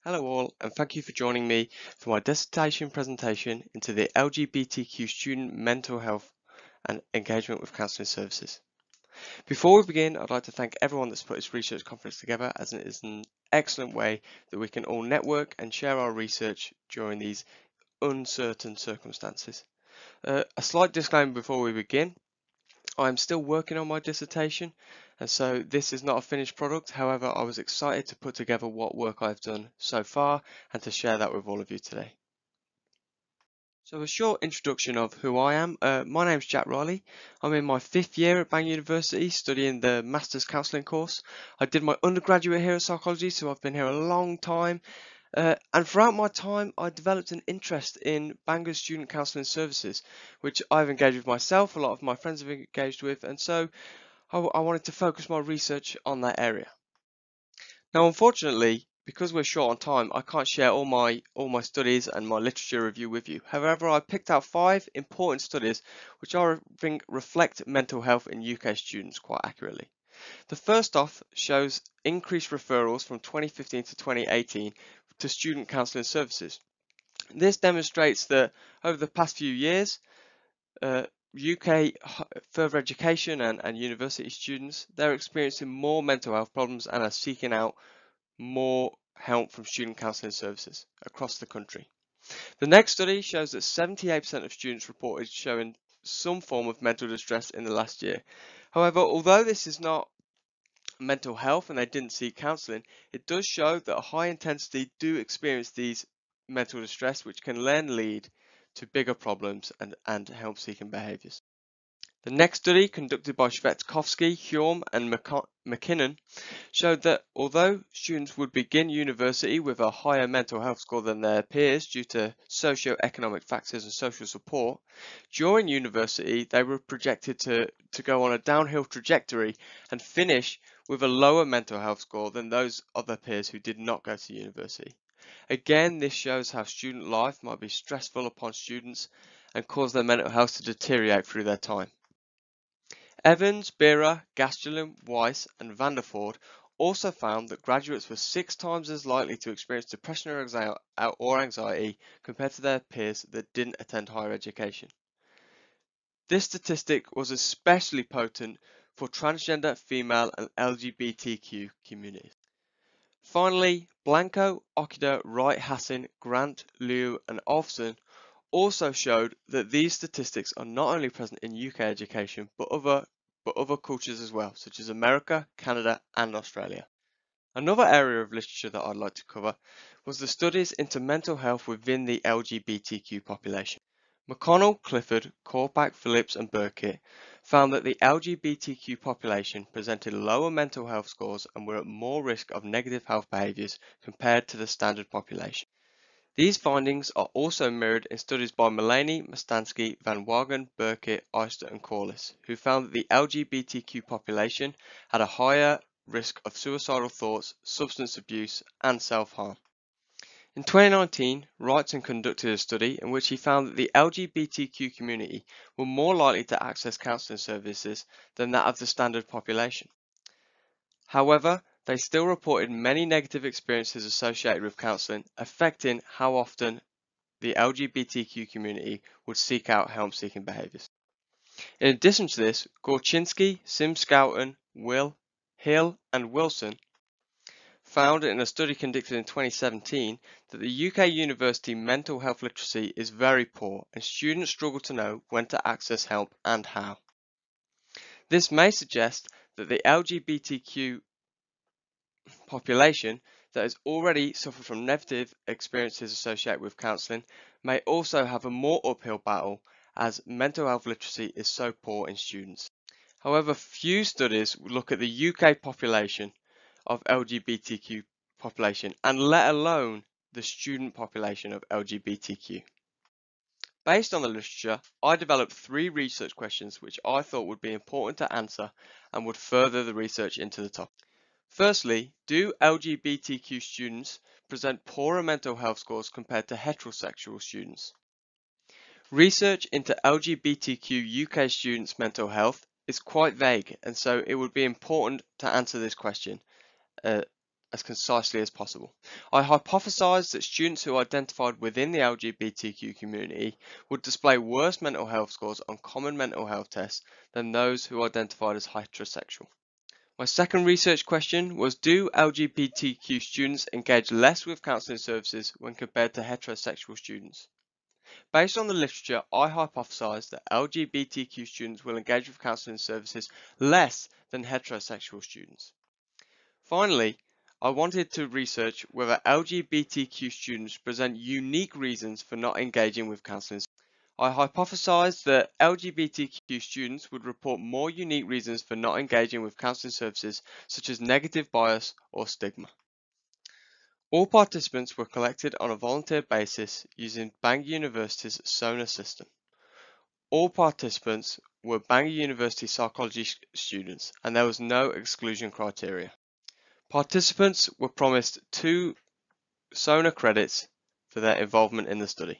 Hello all, and thank you for joining me for my dissertation presentation into the LGBTQ student mental health and engagement with counselling services. Before we begin, I'd like to thank everyone that's put this research conference together, as it is an excellent way that we can all network and share our research during these uncertain circumstances. A slight disclaimer before we begin. I'm still working on my dissertation, and so this is not a finished product. However, I was excited to put together what work I've done so far and to share that with all of you today. So a short introduction of who I am. My name's Jack Riley. I'm in my 5th year at Bang University studying the Master's Counselling course. I did my undergraduate here at psychology, so I've been here a long time. And throughout my time, I developed an interest in Bangor's student counselling services, which I've engaged with myself, a lot of my friends have engaged with, and so I wanted to focus my research on that area. Now, unfortunately, because we're short on time, I can't share all my studies and my literature review with you. However, I picked out 5 important studies which I think reflect mental health in UK students quite accurately. The first off shows increased referrals from 2015 to 2018 to student counselling services. This demonstrates that over the past few years, UK further education and university students, they're experiencing more mental health problems and are seeking out more help from student counselling services across the country. The next study shows that 78% of students reported showing some form of mental distress in the last year. However, although this is not mental health and they didn't seek counselling, it does show that a high intensity do experience these mental distress, which can then lead to bigger problems and help seeking behaviours. The next study, conducted by Shvetkovsky, Hjorm and McKinnon, showed that although students would begin university with a higher mental health score than their peers due to socio-economic factors and social support, during university they were projected to go on a downhill trajectory and finish with a lower mental health score than those of their peers who did not go to university. Again, this shows how student life might be stressful upon students and cause their mental health to deteriorate through their time. Evans, Bira, Gastelum, Weiss and Vanderford also found that graduates were 6 times as likely to experience depression or anxiety compared to their peers that didn't attend higher education. This statistic was especially potent for transgender, female and LGBTQ communities. Finally, Blanco, Okida, Wright, Hassan, Grant, Liu and Olfson also showed that these statistics are not only present in UK education but other cultures as well, such as America, Canada and Australia. Another area of literature that I'd like to cover was the studies into mental health within the LGBTQ population. McConnell, Clifford, Korpak, Phillips and Burkitt found that the LGBTQ population presented lower mental health scores and were at more risk of negative health behaviours compared to the standard population. These findings are also mirrored in studies by Mulaney, Mastansky, Van Wagen, Burkitt, Eister and Corliss, who found that the LGBTQ population had a higher risk of suicidal thoughts, substance abuse and self-harm. In 2019, Wrightson conducted a study in which he found that the LGBTQ community were more likely to access counselling services than that of the standard population. However, they still reported many negative experiences associated with counselling, affecting how often the LGBTQ community would seek out help-seeking behaviours. In addition to this, Gorczynski, Sims-Schouten, Hill and Wilson found in a study conducted in 2017 that the UK university mental health literacy is very poor and students struggle to know when to access help and how. This may suggest that the LGBTQ population that has already suffered from negative experiences associated with counselling may also have a more uphill battle as mental health literacy is so poor in students. However, few studies look at the UK population of LGBTQ population and let alone the student population of LGBTQ. Based on the literature, I developed 3 research questions which I thought would be important to answer and would further the research into the topic. Firstly, do LGBTQ students present poorer mental health scores compared to heterosexual students? Research into LGBTQ UK students' mental health is quite vague, and so it would be important to answer this question as as concisely as possible. I hypothesized that students who identified within the LGBTQ community would display worse mental health scores on common mental health tests than those who identified as heterosexual. My second research question was, do LGBTQ students engage less with counselling services when compared to heterosexual students? Based on the literature, I hypothesized that LGBTQ students will engage with counselling services less than heterosexual students. Finally, I wanted to research whether LGBTQ students present unique reasons for not engaging with counselling. I hypothesized that LGBTQ students would report more unique reasons for not engaging with counselling services, such as negative bias or stigma. All participants were collected on a volunteer basis using Bangor University's SONA system. All participants were Bangor University psychology students, and there was no exclusion criteria. Participants were promised 2 SONA credits for their involvement in the study.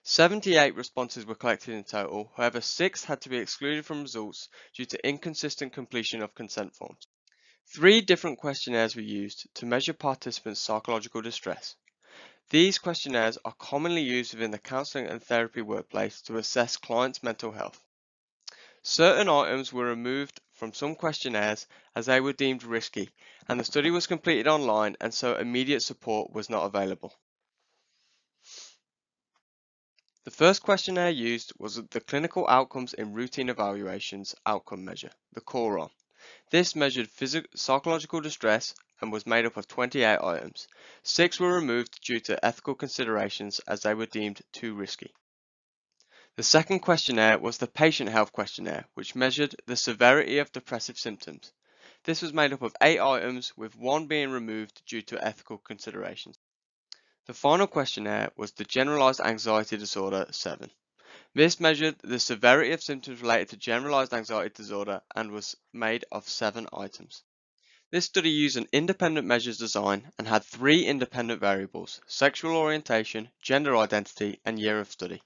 78 responses were collected in total, however 6 had to be excluded from results due to inconsistent completion of consent forms. 3 different questionnaires were used to measure participants' psychological distress. These questionnaires are commonly used within the counselling and therapy workplace to assess clients' mental health. Certain items were removed from some questionnaires as they were deemed risky, and the study was completed online and so immediate support was not available. The first questionnaire used was the Clinical Outcomes in Routine Evaluations outcome measure, the COROM. This measured psychological distress and was made up of 28 items. 6 were removed due to ethical considerations as they were deemed too risky. The second questionnaire was the Patient Health Questionnaire, which measured the severity of depressive symptoms. This was made up of 8 items, with 1 being removed due to ethical considerations. The final questionnaire was the Generalized Anxiety Disorder 7. This measured the severity of symptoms related to generalized anxiety disorder and was made of 7 items. This study used an independent measures design and had 3 independent variables: sexual orientation, gender identity, and year of study.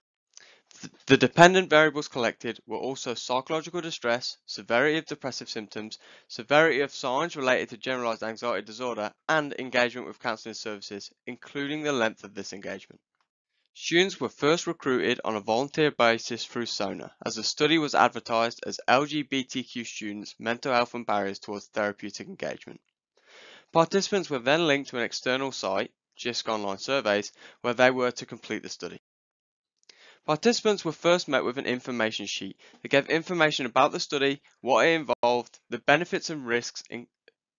The dependent variables collected were also psychological distress, severity of depressive symptoms, severity of signs related to generalized anxiety disorder, and engagement with counselling services, including the length of this engagement. Students were first recruited on a volunteer basis through SONA, as the study was advertised as LGBTQ students' mental health and barriers towards therapeutic engagement. Participants were then linked to an external site, JISC Online Surveys, where they were to complete the study. Participants were first met with an information sheet that gave information about the study, what it involved, the benefits and risks,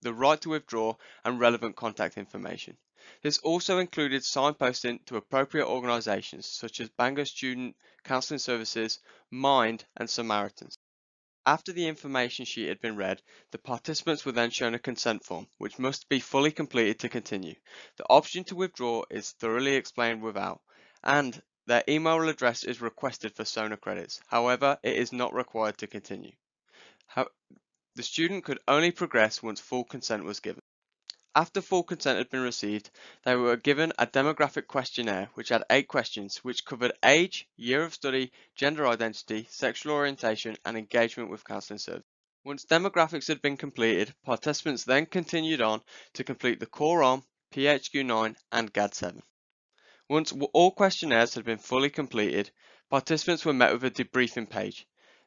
the right to withdraw, and relevant contact information. This also included signposting to appropriate organisations such as Bangor Student Counselling Services, Mind, and Samaritans. After the information sheet had been read, the participants were then shown a consent form, which must be fully completed to continue. The option to withdraw is thoroughly explained without, and their email address is requested for SONA credits. However, it is not required to continue. The student could only progress once full consent was given. After full consent had been received, they were given a demographic questionnaire which had 8 questions, which covered age, year of study, gender identity, sexual orientation, and engagement with counselling services. Once demographics had been completed, participants then continued on to complete the COROM, PHQ-9, and GAD-7. Once all questionnaires had been fully completed, participants were met with a debriefing page,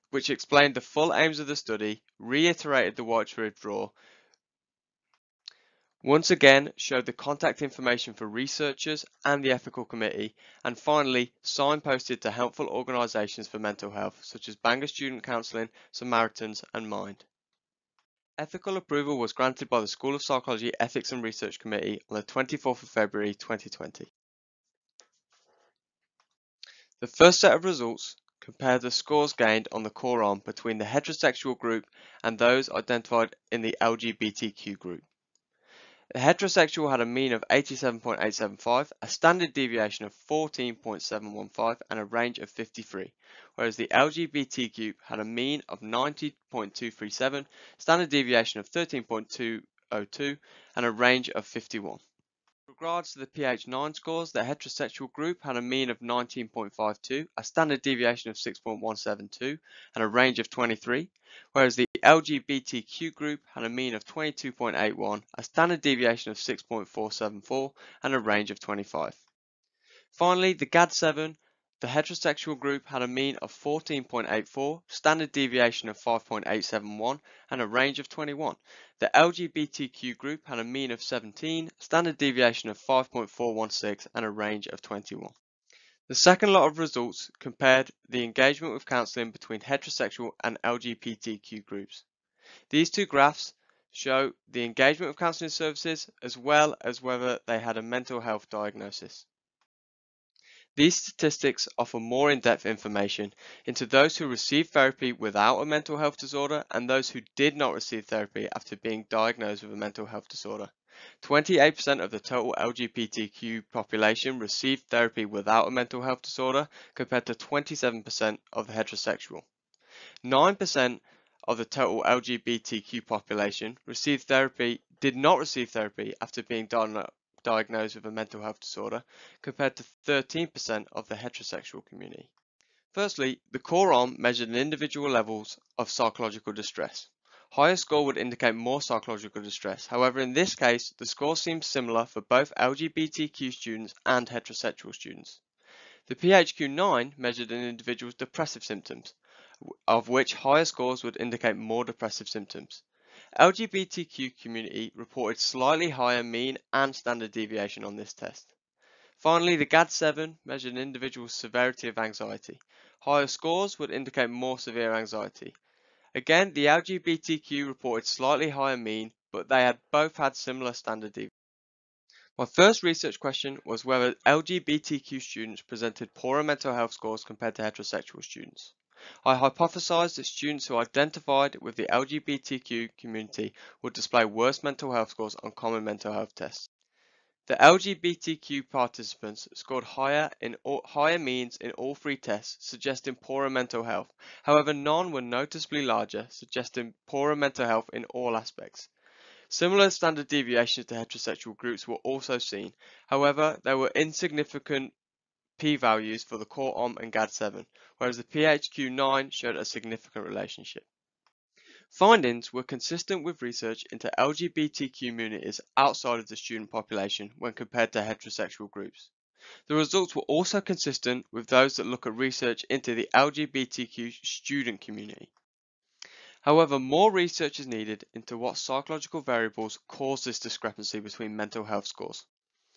which explained the full aims of the study, reiterated the right to withdraw, once again showed the contact information for researchers and the ethical committee, and finally signposted to helpful organisations for mental health, such as Bangor Student Counselling, Samaritans, and Mind. Ethical approval was granted by the School of Psychology Ethics and Research Committee on the 24th of February 2020. The first set of results compared the scores gained on the core arm between the heterosexual group and those identified in the LGBTQ group. The heterosexual had a mean of 87.875, a standard deviation of 14.715, and a range of 53, whereas the LGBTQ had a mean of 90.237, standard deviation of 13.202, and a range of 51. With regards to the PH9 scores, the heterosexual group had a mean of 19.52, a standard deviation of 6.172, and a range of 23, whereas the LGBTQ group had a mean of 22.81, a standard deviation of 6.474, and a range of 25. Finally, the GAD7, the heterosexual group, had a mean of 14.84, standard deviation of 5.871, and a range of 21. The LGBTQ group had a mean of 17, standard deviation of 5.416, and a range of 21. The second lot of results compared the engagement with counselling between heterosexual and LGBTQ groups. These two graphs show the engagement with counselling services as well as whether they had a mental health diagnosis. These statistics offer more in-depth information into those who received therapy without a mental health disorder and those who did not receive therapy after being diagnosed with a mental health disorder. 28% of the total LGBTQ population received therapy without a mental health disorder compared to 27% of the heterosexual. 9% of the total LGBTQ population did not receive therapy after being diagnosed with a mental health disorder, compared to 13% of the heterosexual community. Firstly, the core arm measured an individual levels of psychological distress. Higher score would indicate more psychological distress. However, in this case, the score seems similar for both LGBTQ students and heterosexual students. The PHQ-9 measured an individual's depressive symptoms, of which higher scores would indicate more depressive symptoms. LGBTQ community reported slightly higher mean and standard deviation on this test. Finally, the GAD-7 measured an individual's severity of anxiety. Higher scores would indicate more severe anxiety. Again, the LGBTQ reported slightly higher mean, but they had both had similar standard deviation. My first research question was whether LGBTQ students presented poorer mental health scores compared to heterosexual students. I hypothesized that students who identified with the LGBTQ community would display worse mental health scores on common mental health tests. The LGBTQ participants scored higher means in all three tests, suggesting poorer mental health. However, none were noticeably larger, suggesting poorer mental health in all aspects. Similar standard deviations to heterosexual groups were also seen. However, there were insignificant p-values for the core OM and GAD7, whereas the PHQ-9 showed a significant relationship. Findings were consistent with research into LGBT communities outside of the student population when compared to heterosexual groups. The results were also consistent with those that look at research into the LGBTQ student community. However, more research is needed into what psychological variables cause this discrepancy between mental health scores.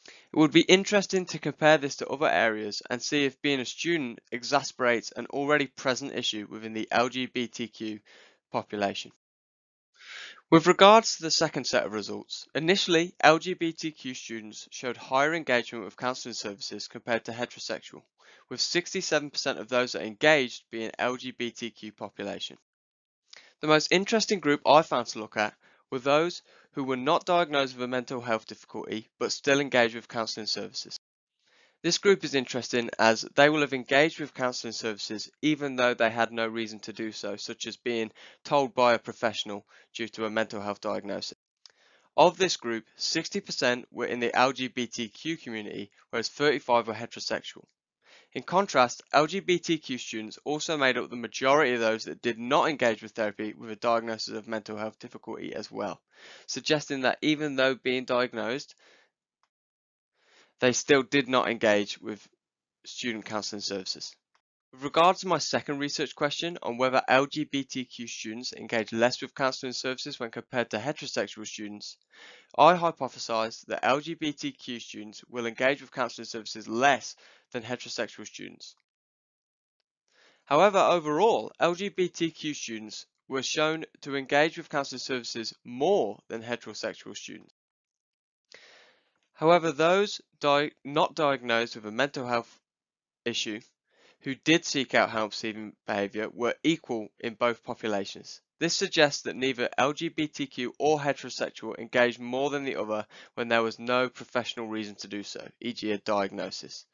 It would be interesting to compare this to other areas and see if being a student exacerbates an already present issue within the LGBTQ population. With regards to the second set of results, initially LGBTQ students showed higher engagement with counselling services compared to heterosexual, with 67% of those that engaged being LGBTQ population. The most interesting group I found to look at were those who were not diagnosed with a mental health difficulty but still engaged with counselling services. This group is interesting as they will have engaged with counselling services even though they had no reason to do so, such as being told by a professional due to a mental health diagnosis. Of this group, 60% were in the LGBTQ community, whereas 35% were heterosexual. In contrast, LGBTQ students also made up the majority of those that did not engage with therapy with a diagnosis of mental health difficulty as well, suggesting that even though being diagnosed, they still did not engage with student counselling services. With regards to my second research question on whether LGBTQ students engage less with counselling services when compared to heterosexual students, I hypothesized that LGBTQ students will engage with counselling services less than heterosexual students. However, overall, LGBTQ students were shown to engage with counselling services more than heterosexual students. However, those not diagnosed with a mental health issue who did seek out help-seeking behaviour were equal in both populations. This suggests that neither LGBTQ or heterosexual engaged more than the other when there was no professional reason to do so, e.g. a diagnosis.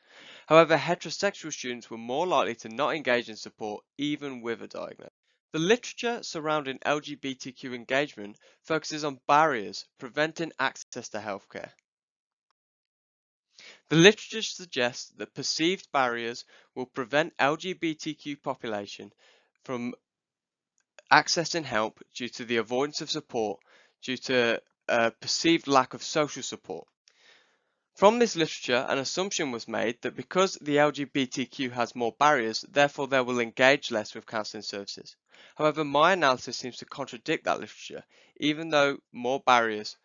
However, heterosexual students were more likely to not engage in support even with a diagnosis. The literature surrounding LGBTQ engagement focuses on barriers preventing access to healthcare. The literature suggests that perceived barriers will prevent LGBTQ population from accessing help due to the avoidance of support due to a perceived lack of social support. From this literature, an assumption was made that because the LGBTQ has more barriers, therefore they will engage less with counselling services. However, my analysis seems to contradict that literature. Even though more barriers,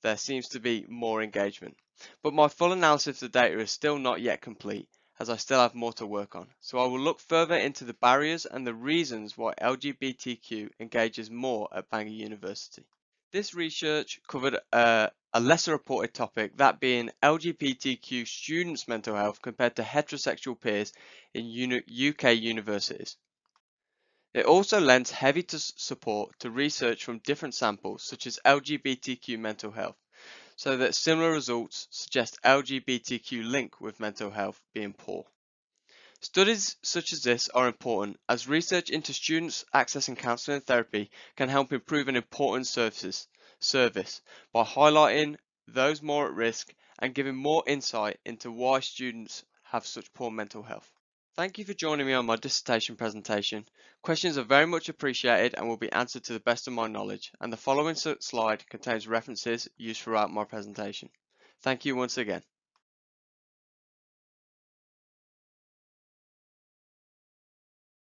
there seems to be more engagement. But my full analysis of the data is still not yet complete, as I still have more to work on. So I will look further into the barriers and the reasons why LGBTQ engages more at Bangor University. This research covered a lesser reported topic, that being LGBTQ students' mental health compared to heterosexual peers in UK universities. It also lends heavy support to research from different samples, such as LGBTQ mental health, so that similar results suggest LGBTQ link with mental health being poor. Studies such as this are important as research into students accessing counselling and therapy can help improve an important service by highlighting those more at risk and giving more insight into why students have such poor mental health. Thank you for joining me on my dissertation presentation. Questions are very much appreciated and will be answered to the best of my knowledge, and the following slide contains references used throughout my presentation. Thank you once again.